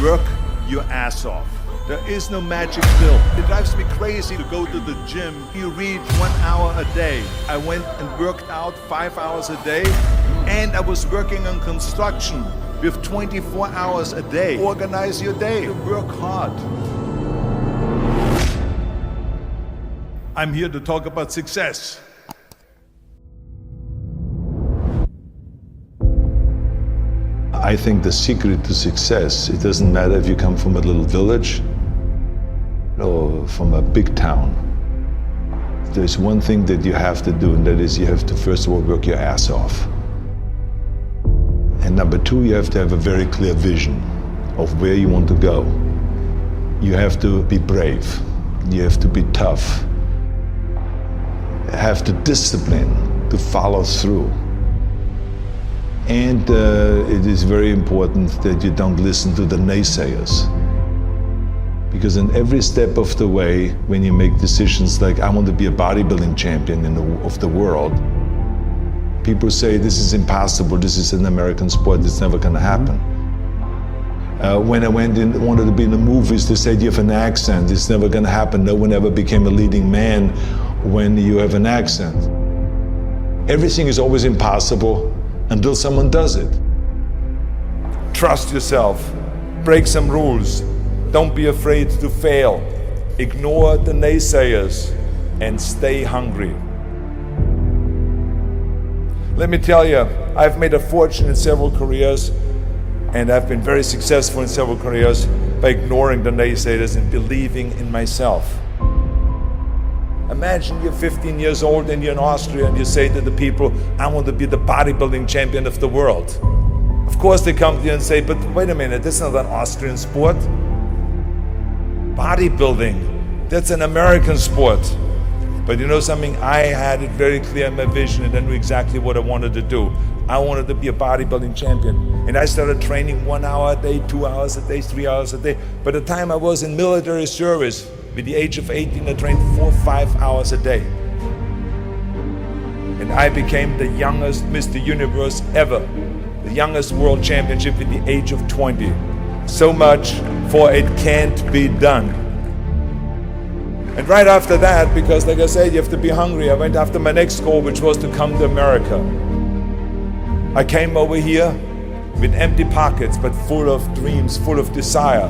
Work your ass off. There is no magic pill. It drives me crazy to go to the gym. You read 1 hour a day. I went and worked out 5 hours a day, and I was working on construction with 24 hours a day. Organize your day. Work hard. I'm here to talk about success. I think the secret to success, it doesn't matter if you come from a little village or from a big town. There's one thing that you have to do, and that is you have to first of all work your ass off. And number two, you have to have a very clear vision of where you want to go. You have to be brave. You have to be tough. You have to discipline to follow through. And it is very important that you don't listen to the naysayers. Because in every step of the way, when you make decisions like, I want to be a bodybuilding champion of the world, people say, this is impossible, this is an American sport, it's never going to happen. When I wanted to be in the movies, they said, you have an accent, it's never going to happen. No one ever became a leading man when you have an accent. Everything is always impossible until someone does it. Trust yourself. Break some rules. Don't be afraid to fail. Ignore the naysayers and stay hungry. Let me tell you, I've made a fortune in several careers, and I've been very successful in several careers by ignoring the naysayers and believing in myself. Imagine you're 15 years old and you're in Austria and you say to the people, I want to be the bodybuilding champion of the world. Of course they come to you and say, but wait a minute, that's not an Austrian sport. Bodybuilding, that's an American sport. But you know something, I had it very clear in my vision and I knew exactly what I wanted to do. I wanted to be a bodybuilding champion. And I started training 1 hour a day, 2 hours a day, 3 hours a day. By the time I was in military service, with the age of 18, I trained 4 or 5 hours a day. And I became the youngest Mr. Universe ever. The youngest world championship at the age of 20. So much for it can't be done. And right after that, because like I said, you have to be hungry, I went after my next goal, which was to come to America. I came over here with empty pockets, but full of dreams, full of desire.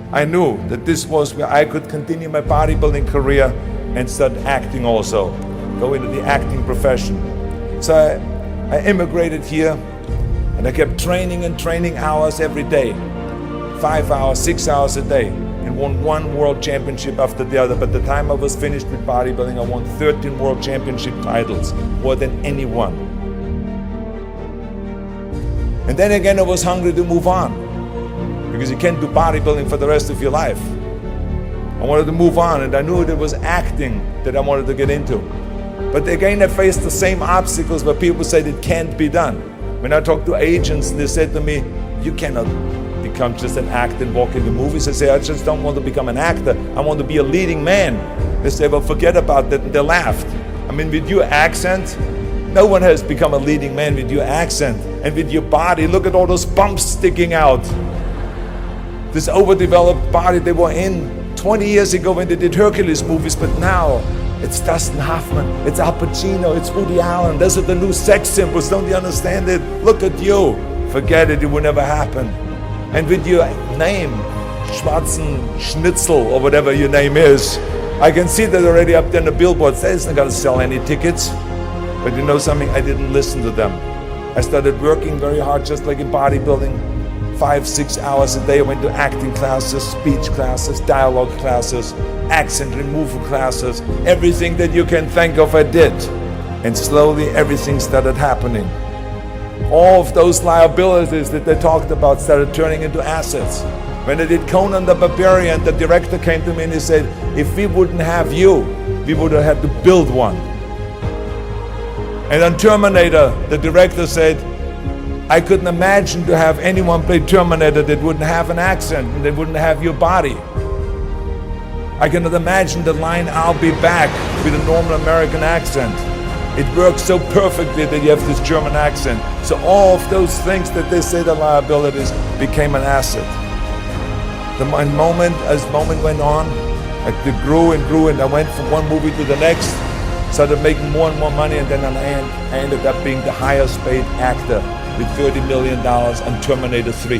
I knew that this was where I could continue my bodybuilding career and start acting also, go into the acting profession. So I immigrated here and I kept training and training hours every day, 5 hours, 6 hours a day, and won one world championship after the other. By the time I was finished with bodybuilding, I won 13 world championship titles, more than anyone. And then again, I was hungry to move on, because you can't do bodybuilding for the rest of your life. I wanted to move on, and I knew there was acting that I wanted to get into. But again, I faced the same obstacles where people said it can't be done. When I talked to agents, they said to me, you cannot become just an actor and walk into movies. I say, I just don't want to become an actor. I want to be a leading man. They say, well, forget about that, and they laughed. I mean, with your accent, no one has become a leading man with your accent. And with your body, look at all those bumps sticking out. This overdeveloped body they were in 20 years ago when they did Hercules movies, but now it's Dustin Hoffman, it's Al Pacino, it's Woody Allen. Those are the new sex symbols, don't you understand it? Look at you. Forget it, it will never happen. And with your name, Schwarzenegger or whatever your name is, I can see that already up there in the billboards. That isn't going to sell any tickets. But you know something, I didn't listen to them. I started working very hard, just like in bodybuilding. 5, 6 hours a day. I went to acting classes, speech classes, dialogue classes, accent removal classes. Everything that you can think of I did. And slowly everything started happening. All of those liabilities that they talked about started turning into assets. When I did Conan the Barbarian, the director came to me and he said, if we wouldn't have you, we would have had to build one. And on Terminator, the director said, I couldn't imagine to have anyone play Terminator that wouldn't have an accent and that wouldn't have your body. I cannot imagine the line, I'll be back, with a normal American accent. It works so perfectly that you have this German accent. So all of those things that they said are liabilities became an asset. As moment went on, it grew and grew, and I went from one movie to the next, started making more and more money, and then I ended up being the highest paid actor with $30 million on Terminator 3.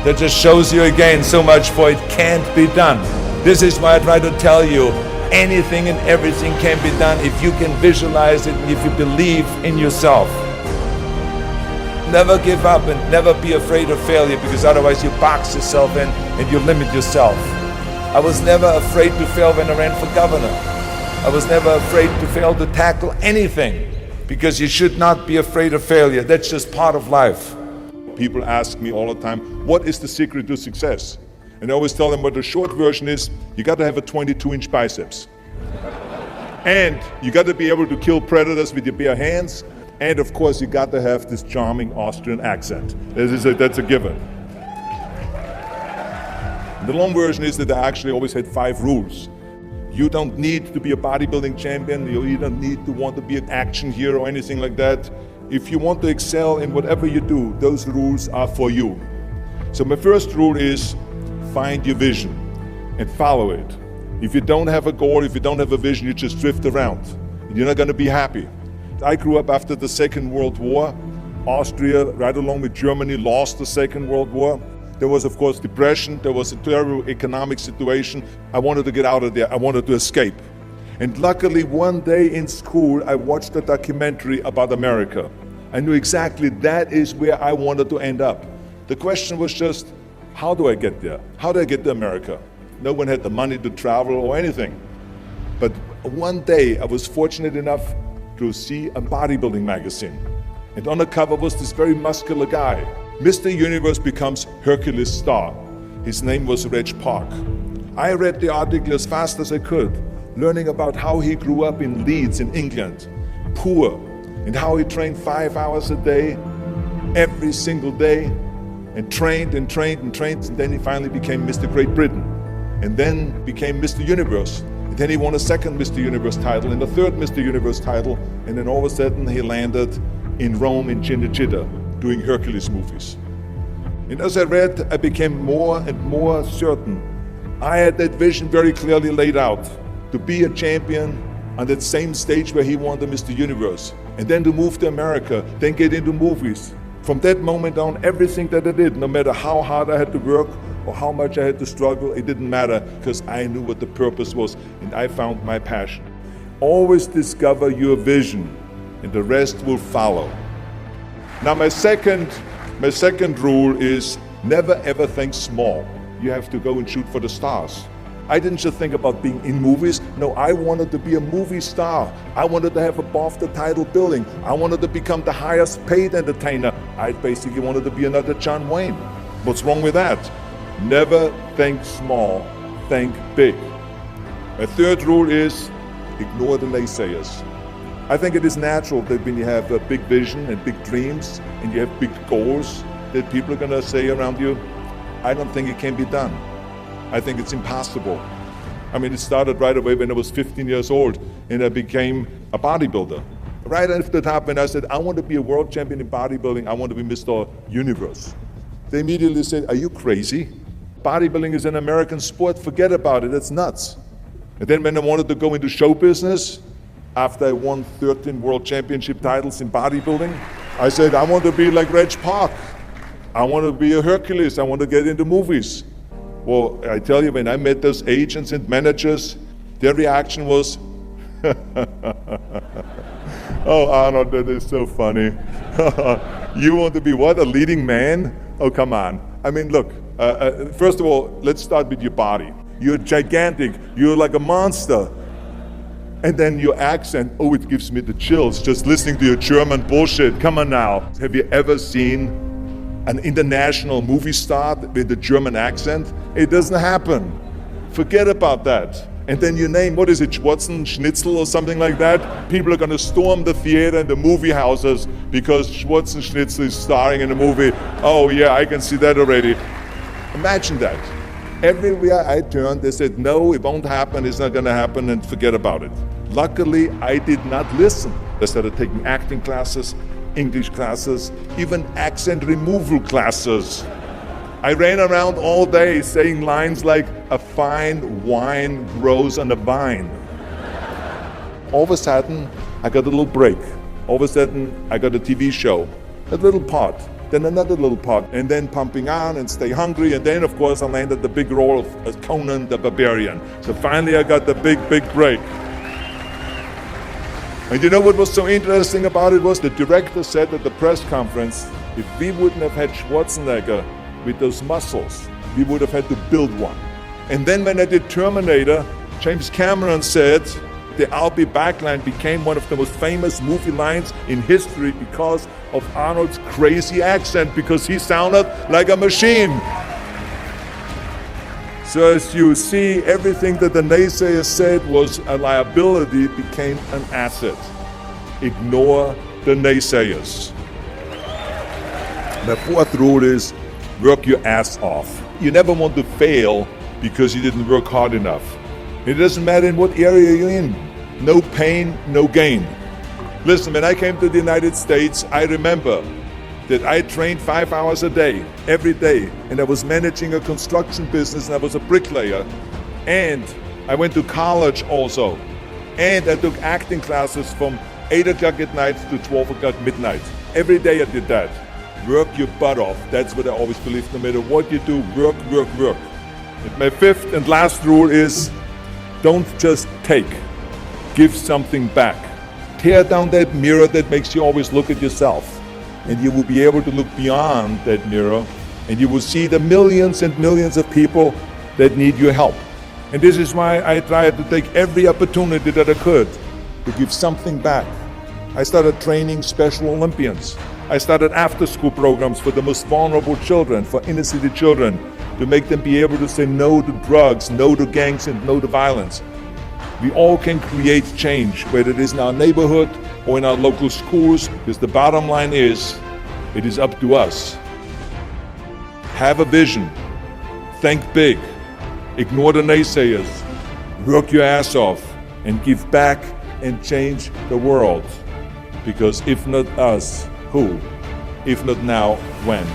That just shows you again so much for it can't be done. This is why I try to tell you, anything and everything can be done if you can visualize it and if you believe in yourself. Never give up and never be afraid of failure, because otherwise you box yourself in and you limit yourself. I was never afraid to fail when I ran for governor. I was never afraid to fail to tackle anything, because you should not be afraid of failure. That's just part of life. People ask me all the time, what is the secret to success? And I always tell them what the short version is, you got to have a 22-inch biceps. And you got to be able to kill predators with your bare hands. And of course, you got to have this charming Austrian accent. That's a given. The long version is that I actually always had 5 rules. You don't need to be a bodybuilding champion. You don't need to want to be an action hero or anything like that. If you want to excel in whatever you do, those rules are for you. So my first rule is find your vision and follow it. If you don't have a goal, if you don't have a vision, you just drift around. You're not going to be happy. I grew up after the Second World War. Austria, right along with Germany, lost the Second World War. There was, of course, depression. There was a terrible economic situation. I wanted to get out of there. I wanted to escape. And luckily, one day in school, I watched a documentary about America. I knew exactly that is where I wanted to end up. The question was just, how do I get there? How do I get to America? No one had the money to travel or anything. But one day, I was fortunate enough to see a bodybuilding magazine. And on the cover was this very muscular guy. Mr. Universe becomes Hercules star. His name was Reg Park. I read the article as fast as I could, learning about how he grew up in Leeds in England, poor, and how he trained 5 hours a day, every single day, and trained and trained and trained, and then he finally became Mr. Great Britain, and then became Mr. Universe. And then he won a second Mr. Universe title and a third Mr. Universe title, and then all of a sudden he landed in Rome in Cinecittà, doing Hercules movies. And as I read, I became more and more certain. I had that vision very clearly laid out, to be a champion on that same stage where he won the Mr. Universe, and then to move to America, then get into movies. From that moment on, everything that I did, no matter how hard I had to work or how much I had to struggle, it didn't matter, because I knew what the purpose was and I found my passion. Always discover your vision and the rest will follow. Now my second rule is never ever think small. You have to go and shoot for the stars. I didn't just think about being in movies. No, I wanted to be a movie star. I wanted to have above the title billing. I wanted to become the highest paid entertainer. I basically wanted to be another John Wayne. What's wrong with that? Never think small, think big. My third rule is ignore the naysayers. I think it is natural that when you have a big vision and big dreams and you have big goals, that people are going to say around you, I don't think it can be done. I think it's impossible. I mean, it started right away when I was 15 years old and I became a bodybuilder. Right after that, when I said, I want to be a world champion in bodybuilding, I want to be Mr. Universe. They immediately said, are you crazy? Bodybuilding is an American sport, forget about it, it's nuts. And then when I wanted to go into show business, after I won 13 world championship titles in bodybuilding, I said, I want to be like Reg Park. I want to be a Hercules, I want to get into movies. Well, I tell you, when I met those agents and managers, their reaction was, oh, Arnold, that is so funny. You want to be what, a leading man? Oh, come on. I mean, look, first of all, let's start with your body. You're gigantic, you're like a monster. And then your accent, oh, it gives me the chills just listening to your German bullshit. Come on now. Have you ever seen an international movie star with a German accent? It doesn't happen. Forget about that. And then your name, what is it, Schwarzenegger or something like that? People are going to storm the theater and the movie houses because Schwarzenegger is starring in a movie. Oh yeah, I can see that already. Imagine that. Everywhere I turned, they said, no, it won't happen, it's not going to happen, and forget about it. Luckily, I did not listen. I started taking acting classes, English classes, even accent removal classes. I ran around all day saying lines like, "A fine wine grows on a vine." All of a sudden, I got a little break. All of a sudden, I got a TV show, a little part, then another little part, and then Pumping On and Stay Hungry, and then, of course, I landed the big role of Conan the Barbarian. So finally, I got the big break. And you know what was so interesting about it was the director said at the press conference, if we wouldn't have had Schwarzenegger with those muscles, we would have had to build one. And then when I did Terminator, James Cameron said the "I'll be back" line became one of the most famous movie lines in history because of Arnold's crazy accent, because he sounded like a machine. So as you see, everything that the naysayers said was a liability became an asset. Ignore the naysayers. The fourth rule is work your ass off. You never want to fail because you didn't work hard enough. It doesn't matter in what area you're in. No pain, no gain. Listen, when I came to the United States, I remember that I trained 5 hours a day, every day, and I was managing a construction business and I was a bricklayer. And I went to college also. And I took acting classes from 8 o'clock at night to 12 o'clock midnight. Every day I did that. Work your butt off. That's what I always believe. No matter what you do, work. And my fifth and last rule is don't just take. Give something back. Tear down that mirror that makes you always look at yourself. And you will be able to look beyond that mirror, and you will see the millions and millions of people that need your help. And this is why I tried to take every opportunity that I could to give something back. I started training Special Olympians. I started after-school programs for the most vulnerable children, for inner-city children, to make them be able to say no to drugs, no to gangs, and no to violence. We all can create change, whether it is in our neighborhood or in our local schools, because the bottom line is, it is up to us. Have a vision, think big, ignore the naysayers, work your ass off, and give back and change the world. Because if not us, who? If not now, when?